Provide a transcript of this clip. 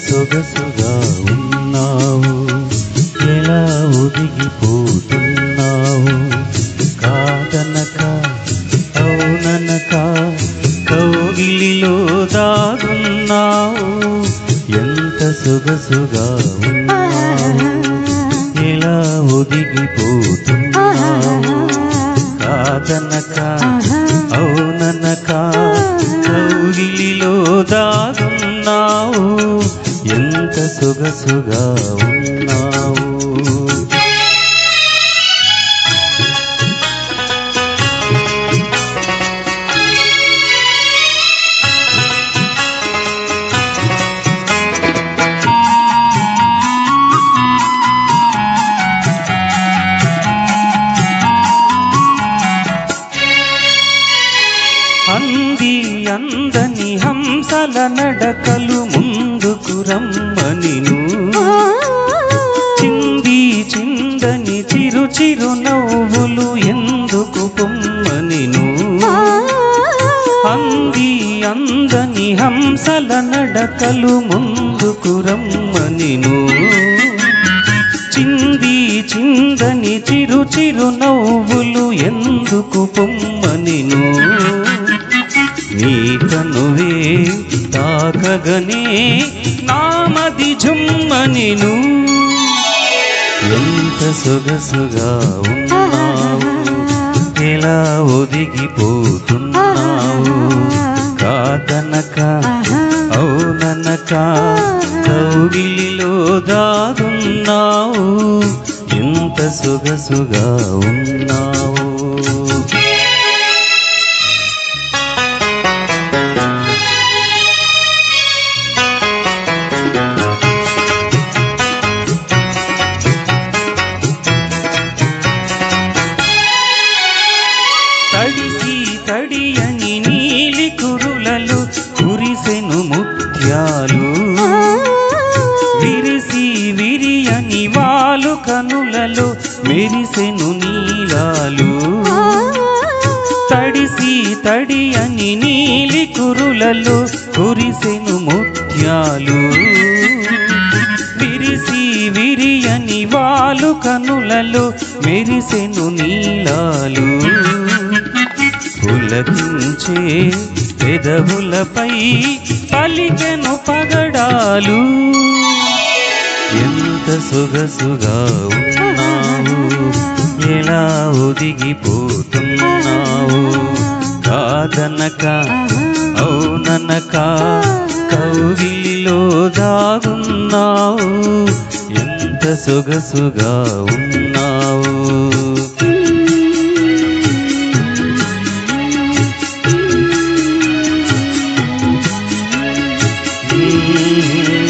సొగసుగా ఉన్నావు, ఎలా ఒదిగిపోతున్నావు, కాదనక అవుననక కౌగిలిలో దాగున్నావు, ఎంత సొగసుగా ఉన్నావు, ఎలా ఒదిగిపోతున్నావు, కాదనక అవుననక కౌగిలిలో దాగున్నావు, ఎంత సొగసుగా ఉన్నావు. అంది అందని హంసల నడకలు ముందుకు రమ్మనిను, చింది చిందని చిరు చిరు నవ్వులు ఎందుకు పొమ్మనిను. అంది అందని హంసల నడకలు ముందుకు రమ్మనిను, చింది చిందని చిరు చిరు నవ్వులు ఎందుకు పొమ్మనిను. నీ కనువే తాకగనే నామది జుమ్మనిను, ఎంత సొగసుగా ఉన్నావు, ఎలా ఒదిగిపోతున్నావు, కాదనక అవుననక కౌగిలిలో దాగున్నావు, ఎంత సొగసుగా ఉన్నావు. తడిసి తడియని నీలి కురులలో కురిసెను ముత్యాలు, విరిసి విరియని వాలు కనులలో మెరిసెను నీలాలు. తడిసి తడియని నీలి కురులలో కురిసెను ముత్యాలు, విరిసి విరియని వాలు కనులలో మెరిసెను నీలాలు. పులకించే పెదవులపై పలికెను పగడాలు, ఎంత సొగసుగా ఉన్నావు, ఎలా ఒదిగిపోతున్నావు, కాదనక అవుననక కౌగిలిలో దాగున్నావు, ఎంత సొగసుగా ఉన్నావు. Mm-hmm.